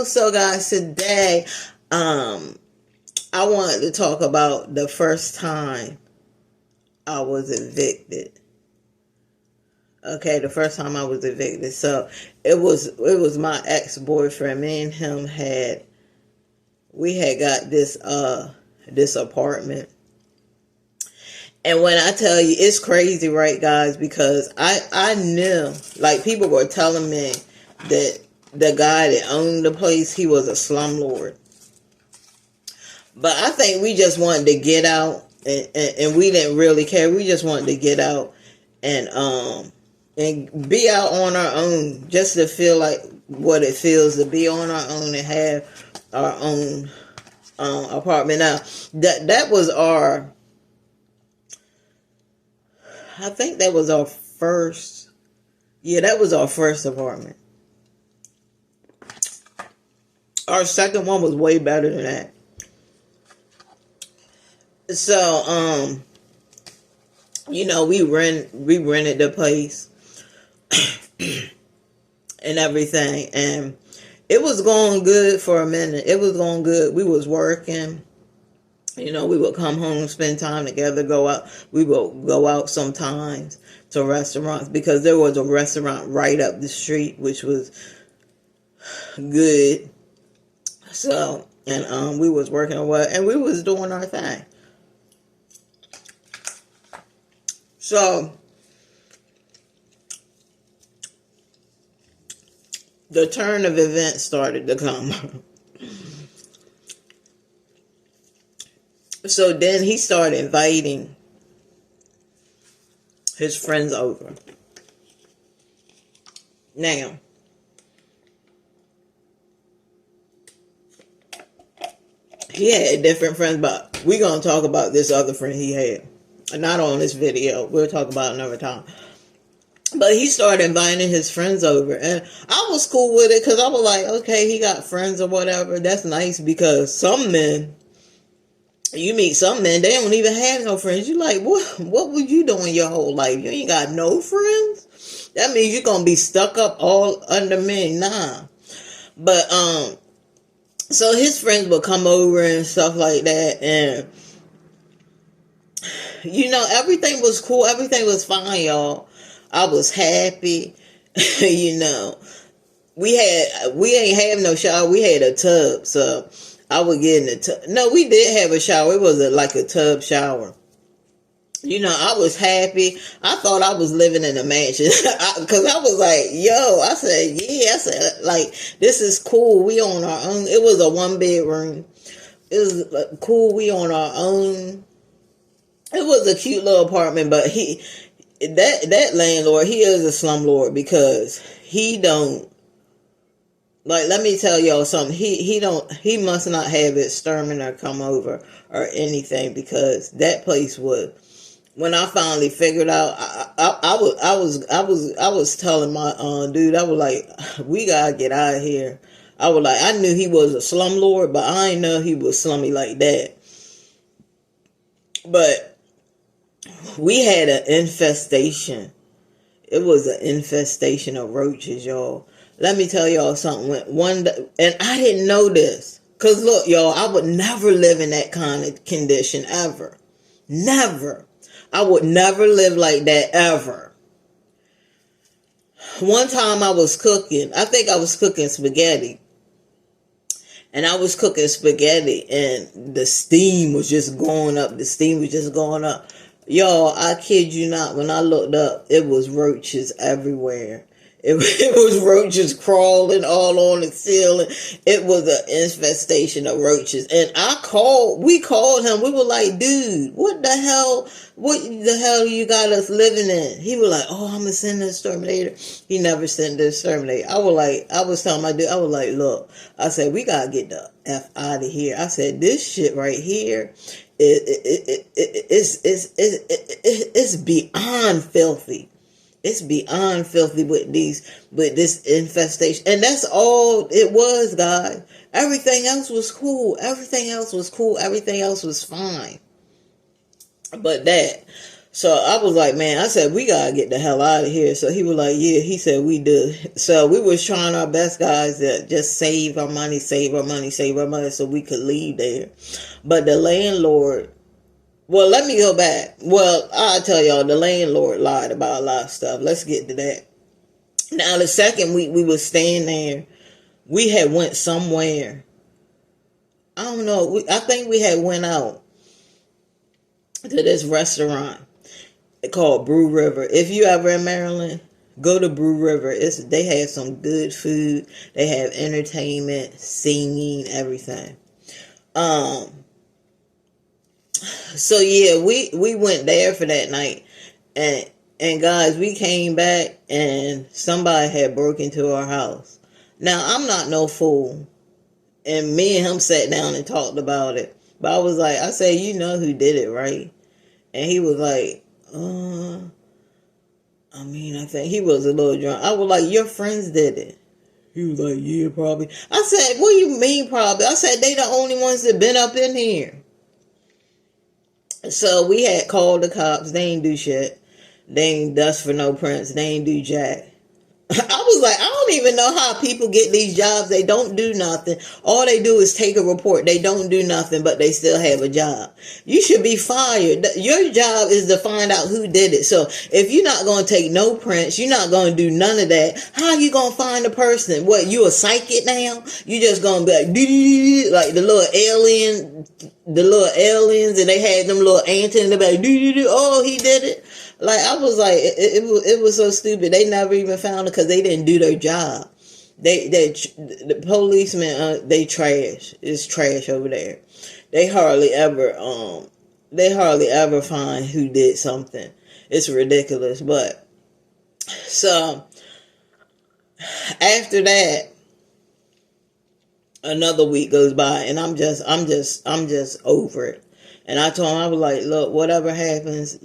So guys, today I wanted to talk about the first time I was evicted. Okay, the first time I was evicted. So it was my ex-boyfriend. Me and him had got this apartment. And when I tell you, it's crazy, right, guys? Because I knew, like, people were telling me that the guy that owned the place, he was a slumlord. But I think we just wanted to get out, and we didn't really care. We just wanted to get out and be out on our own, just to feel like what it feels to be on our own and have our own apartment. Now, that was our, I think that was our first, that was our first apartment. Our second one was way better than that. So, we rented the place and everything, and it was going good for a minute. It was going good. We was working. We would come home, spend time together, go out. We would go out sometimes to restaurants because there was a restaurant right up the street, which was good. So, and we was working and we was doing our thing. So, the turn of events started to come. So then he started inviting his friends over. Now, he had different friends, but we're going to talk about this other friend he had. Not on this video. We'll talk about it another time. But he started inviting his friends over. And I was cool with it because I was like, okay, he got friends or whatever. That's nice because some men, you meet some men, they don't even have no friends. You like, what were you doing your whole life? You ain't got no friends? That means you're going to be stuck up all under me. Nah. But, so his friends would come over and stuff like that. And, everything was cool. Everything was fine, y'all. I was happy. We ain't have no shower. We had a tub. So I would get in the tub. No, we did have a shower. It was like a tub shower. I was happy. I thought I was living in a mansion. Because I was like, I said, like, this is cool. We on our own. It was a 1-bedroom. It was cool. We on our own. It was a cute little apartment, but that landlord, he is a slumlord because he don't, like, let me tell y'all something. He must not have exterminator come over or anything because that place was, when I finally figured out, I was telling my dude, I was like, we gotta get out of here. I was like, I knew he was a slumlord, but I didn't know he was slummy like that. But we had an infestation. It was an infestation of roaches, y'all. Let me tell y'all something. One day, and I didn't know this. Because look, y'all, I would never live in that kind of condition ever. Never. I would never live like that ever. One time I was cooking. I think I was cooking spaghetti. And I was cooking spaghetti and the steam was just going up. The steam was just going up. Y'all, I kid you not, when I looked up, it was roaches everywhere. It was roaches crawling all on the ceiling. It was an infestation of roaches. And we called him. We were like, dude, what the hell you got us living in? He was like, oh, I'm going to send the exterminator. He never sent the exterminator. I was telling my dude, I was like, look, I said, we got to get the F out of here. I said, this shit right here, it's beyond filthy. It's beyond filthy with this infestation. And that's all it was, guys. Everything else was cool. Everything else was fine. But that. So I was like, man, I said, we gotta get the hell out of here. So he was like, yeah, he said, we do. So we was trying our best, guys, to just save our money, so we could leave there. But the landlord, well, let me go back. Well, I'll tell y'all, the landlord lied about a lot of stuff. Let's get to that. Now, the second week we was staying there, we had went somewhere. I don't know. I think we had went out to this restaurant called Brew River. If you ever in Maryland, go to Brew River. They have some good food. They have entertainment, singing, everything. So yeah, we went there for that night, and guys, we came back and somebody had broke into our house. Now I'm not no fool, and me and him sat down and talked about it. But I said, you know who did it, right? And he was like, I think he was a little drunk. I was like, your friends did it. He was like, yeah, probably. I said, what do you mean probably? I said, they the only ones that been up in here. So we had called the cops. They ain't do shit. They ain't dust for no prints. They ain't do jack. I was like, I don't even know how people get these jobs. They don't do nothing. All they do is take a report. They don't do nothing, but they still have a job. You should be fired. Your job is to find out who did it. So if you're not going to take no prints, you're not going to do none of that, how are you going to find the person? What, you a psychic now? You just going to be like the little aliens, and they had them little antennas, and they be like, oh, he did it. Like, I was like, it was so stupid. They never even found it because they didn't do their job. The policemen, they trash. It's trash over there. They hardly ever find who did something. It's ridiculous. But so after that, another week goes by, and I'm just over it. And I told him, I was like, look, whatever happens,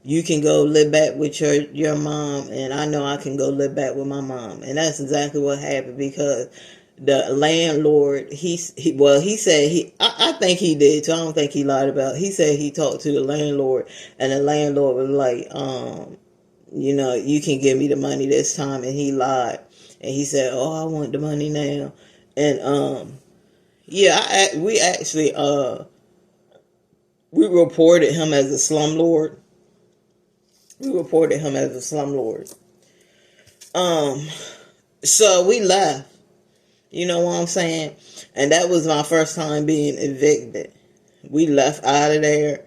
you can go live back with your mom, and I know I can go live back with my mom. And that's exactly what happened, because the landlord, I think he did too. I don't think he lied about it. He said he talked to the landlord, and the landlord was like, you can give me the money this time. And he lied. And he said, oh, I want the money now. And, we actually, we reported him as a slumlord. So we left. You know what I'm saying? And that was my first time being evicted. We left out of there.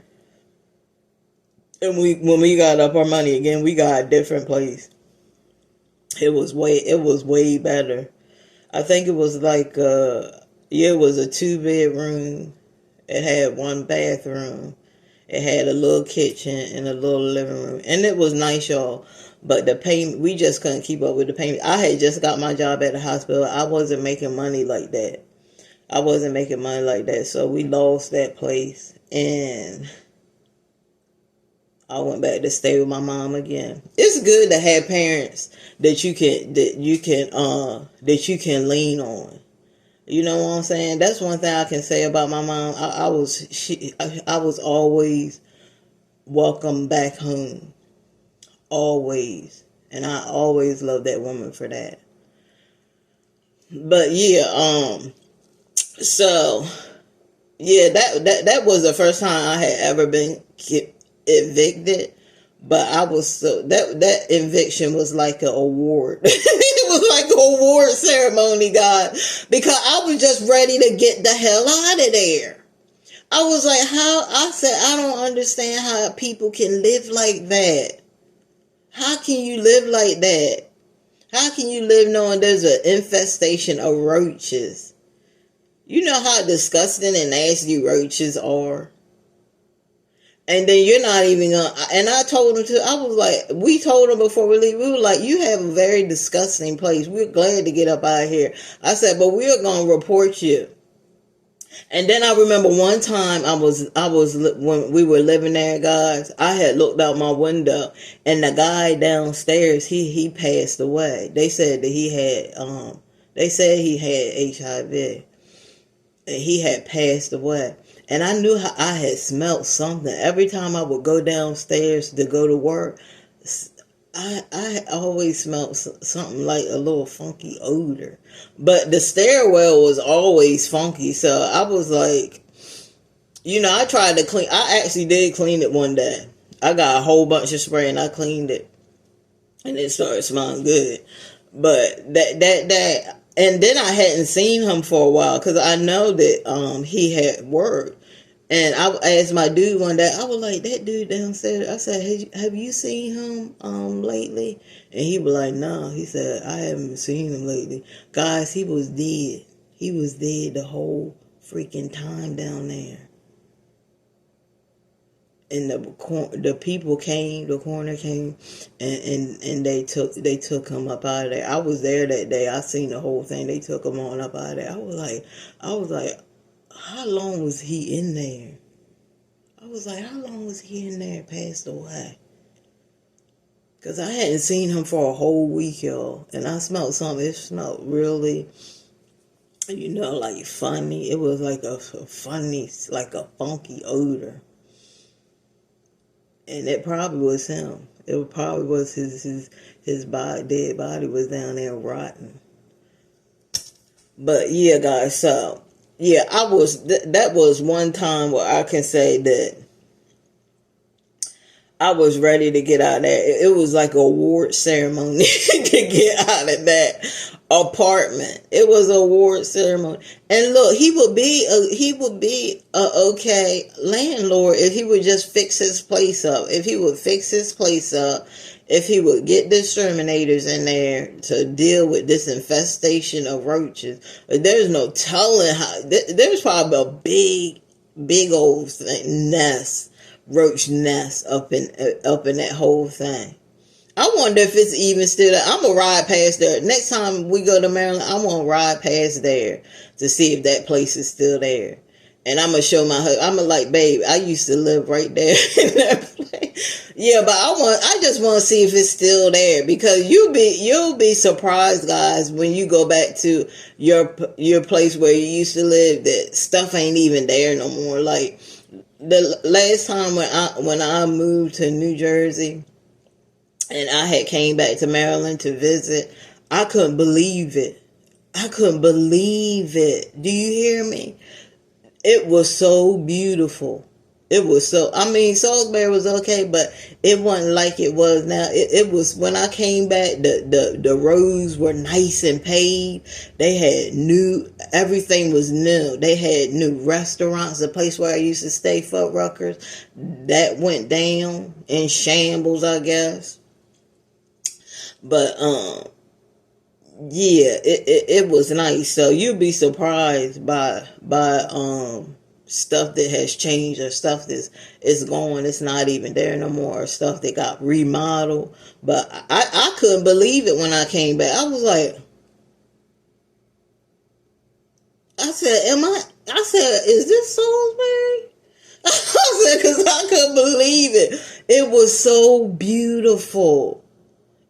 And when we got up our money again, we got a different place. It was way better. I think it was like, it was a 2-bedroom. It had 1 bathroom. It had a little kitchen and a little living room. And it was nice, y'all. But the payment, we just couldn't keep up with the payment. I had just got my job at the hospital. I wasn't making money like that. So we lost that place. And I went back to stay with my mom again. It's good to have parents that you can lean on. You know what I'm saying? That's one thing I can say about my mom. I was always welcome back home. Always. And I always loved that woman for that. But yeah, so yeah, that was the first time I had ever been evicted. But that eviction was like an award. It was like an award ceremony, God, because I was just ready to get the hell out of there. I was like, I don't understand how people can live like that. How can you live like that? How can you live knowing there's an infestation of roaches? You know how disgusting and nasty roaches are? And then you're not even gonna, and I told him we told him before we leave, we were like, you have a very disgusting place. We're glad to get up out of here. I said, but we're going to report you. And then I remember one time when we were living there, guys, I had looked out my window, and the guy downstairs, he passed away. They said that he had HIV, and he had passed away. And I knew how I had smelt something. Every time I would go downstairs to go to work, I always smelled something like a little funky odor. But the stairwell was always funky. So I was like, I tried to clean. I actually did clean it one day. I got a whole bunch of spray and I cleaned it. And it started smelling good. But that and then I hadn't seen him for a while because I know that he had worked. And I asked my dude one day, I was like, that dude downstairs, I said, hey, have you seen him lately? And he was like, no. He said, I haven't seen him lately. Guys, he was dead. He was dead the whole freaking time down there. And the people came, the coroner came, and they took him up out of there. I was there that day. I seen the whole thing. They took him on up out of there. I was like, how long was he in there? I was like, how long was he in there? Passed away. Because I hadn't seen him for a whole week, y'all. And I smelled something. It smelled really, like funny. It was like a funny, like a funky odor. And it probably was him. It probably was his body, dead body was down there rotting. But yeah, guys, so yeah, that was one time where I can say that I was ready to get out of there. It was like a award ceremony to get out of that apartment. It was an award ceremony. And look, he would be a okay landlord if he would just fix his place up. If he would fix his place up, if he would get the exterminators in there to deal with this infestation of roaches. There's no telling how. There's probably a big old nest. Roach nest up in that whole thing. I wonder if it's even still there. I'm gonna ride past there next time we go to Maryland. I'm gonna ride past there to see if that place is still there, and I'm gonna show my husband. I'm gonna like, babe, I used to live right there in that place. Yeah, but I just want to see if it's still there, because you'll be surprised, guys, when you go back to your place where you used to live, that stuff ain't even there no more. Like, the last time when I moved to New Jersey and I had came back to Maryland to visit, I couldn't believe it. I couldn't believe it. Do you hear me? It was so beautiful. It was so, Salisbury was okay, but it wasn't like it was now. It was, when I came back, the roads were nice and paved. They had everything was new. They had new restaurants. The place where I used to stay, Fuddruckers, that went down in shambles, I guess. But, yeah, it was nice. So you'll be surprised by stuff that has changed, or stuff that is going, it's not even there no more, or stuff that got remodeled. But I couldn't believe it when I came back. I was like, I said, is this Salisbury? I said, because I couldn't believe it. It was so beautiful.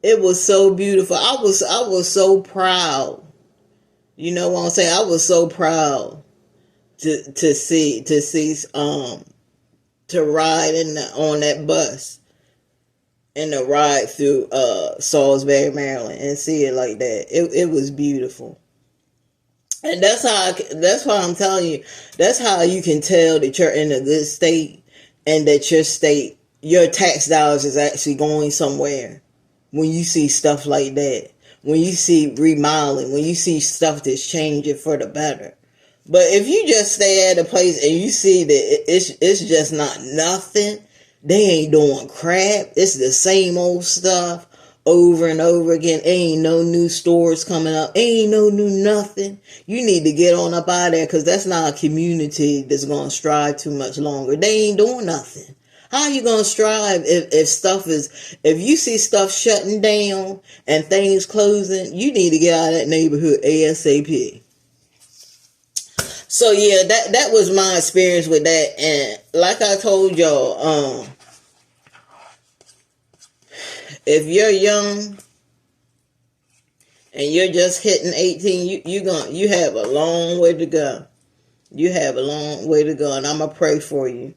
It was so beautiful. I was so proud. You know what I'm saying? I was so proud to ride on that bus and to ride through Salisbury, Maryland, and see it like that. It was beautiful. And that's why I'm telling you, that's how you can tell that you're in a good state, and that your tax dollars is actually going somewhere. When you see stuff like that, when you see remodeling, when you see stuff that's changing for the better. But if you just stay at a place and you see that it's just not nothing, they ain't doing crap, it's the same old stuff over and over again, ain't no new stores coming up, ain't no new nothing, you need to get on up out of there, because that's not a community that's going to strive too much longer. They ain't doing nothing. How are you going to strive if you see stuff shutting down and things closing? You need to get out of that neighborhood ASAP. So yeah, that was my experience with that. And like I told y'all, if you're young and you're just hitting 18, you have a long way to go. You have a long way to go, and I'm going to pray for you.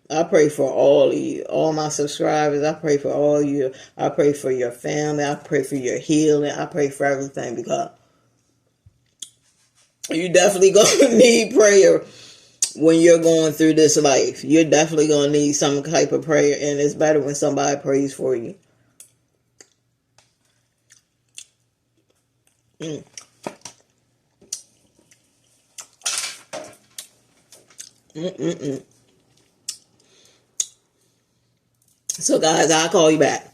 I pray for all of you, all my subscribers. I pray for all you. I pray for your family. I pray for your healing. I pray for everything, because you definitely going to need prayer when you're going through this life. You're definitely going to need some type of prayer, and it's better when somebody prays for you. Mm. Mm-mm-mm. So, guys, I'll call you back.